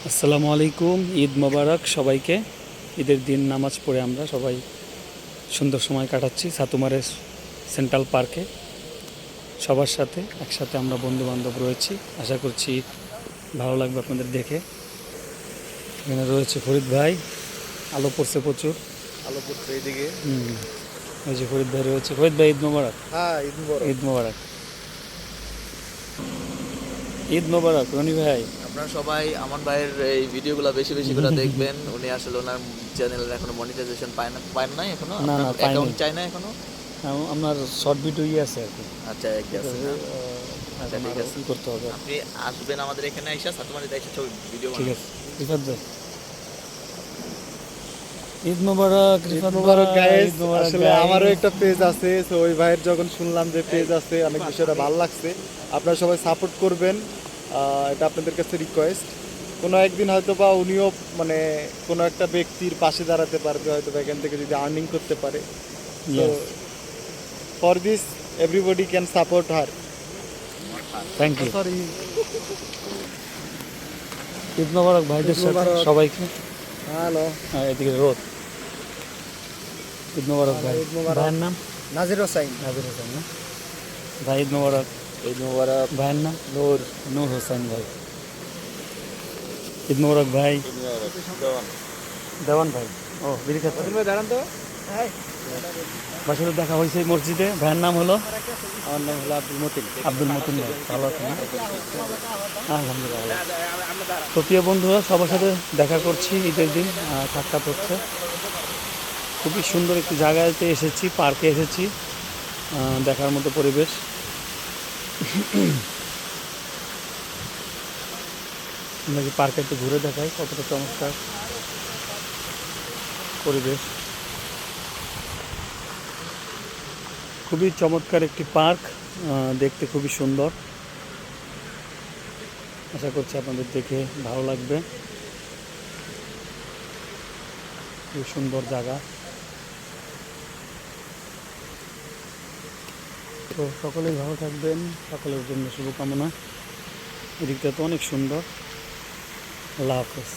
আসসালামু আলাইকুম, ঈদ মোবারক সবাইকে। ঈদের দিন নামাজ পড়ে আমরা সবাই সুন্দর সময় কাটাচ্ছি সাতুমারের সেন্ট্রাল পার্কে। সবার সাথে একসাথে আমরা বন্ধু বান্ধব রয়েছি। আশা করছি ভালো লাগবে আপনাদের দেখে। এখানে রয়েছে ফরিদ ভাই, আলো পড়ছে প্রচুর। আলো পড়ছে এইদিকে। ওই যে ফরিদ ভাই রয়েছে। ফরিদ ভাই, ঈদ মোবারক। হ্যাঁ, ঈদ মুবারক। ঈদ মোবারক, ঈদ মোবারক রনি ভাই। আপনারা সবাই আমার ভাইয়ের এই ভিডিওগুলো বেশি বেশি করে দেখবেন। উনি আসলে ওনার চ্যানেলের এখনো মনিটাইজেশন পায় নাই এখনো। না, আপনার পাইনি। অ্যাকাউন্ট চাই না এখনো? আপনার শর্ট ভিডিওই আছে আর কি। আচ্ছা, এক আছে না? আচ্ছা, ঠিক আছে। কি করতে হবে? আপনি আসবেন আমাদের এখানে আইসা সাতুমারিতে আইসা ছবি ভিডিও ঠিক বানাবেন। আছে, রিফাত ভাই। ঈদ মোবারক রিফাত মুবারক ভাই, গাইস। ঈদ মোবারক আসলে guys। আমারও একটা পেজ আছে, তো ওই ভাইয়ের যখন শুনলাম যে পেজ আছে, অনেক বিষয়টা ভালো লাগছে। আপনারা সবাই সাপোর্ট করবেন, এটা আপনাদের কাছে রিকোয়েস্ট। কোনো একদিন হয়তো বা উনিও মানে কোনো একটা ব্যক্তির পাশে দাঁড়াতে পারবে, হয়তো বা এখান থেকে যদি আর্নিং করতে পারে। তো Yes, for this everybody can support her. Thank you. Sorry, Eid Mubarak ভাইদের ঈদ সাথে মোবারক। সবাইকে। হ্যালো, এদিকে রোদ। ঈদ মোবারক ভাই। ঈদ মোবারক। ভাইয়ের নাম নাজির হোসাইন। নাজির হোসেন না? ভাই ঈদ মোবারক। ঈদ মুবারক। ভাইয়ের নাম নূর। নূর হোসেন ভাই। ঈদ মোবারক ভাই। দেওয়ান ভাই। ও বিড়ি খাচ্ছে। ভাই দাঁড়ান তো। বাসাতে দেখা হয়েছে মসজিদে। ভাইয়ের নাম হলো? আমার নাম হলো আব্দুল মতিন। আব্দুল মতিন ভাই। ভালো আছেন না? আলহামদুলিল্লাহ ভালো। তো প্রিয় বন্ধুরা, সবার সাথে দেখা করছি ঈদের দিন। সাক্ষাৎ হচ্ছে। খুবই সুন্দর একটি জায়গাতে এসেছি, পার্কে এসেছি। দেখার মতো পরিবেশ। আপনাকে পার্কে একটু ঘুরে দেখাই কতটা চমৎকার পরিবেশ। খুবই চমৎকার একটি পার্ক, দেখতে খুবই সুন্দর। আশা করছি আপনাদের দেখে ভালো লাগবে। খুব সুন্দর জায়গা। তো সকলেই ভালো থাকবেন, সকলের জন্য শুভকামনা। এদিকটা তো অনেক সুন্দর। আল্লাহ হাফেজ।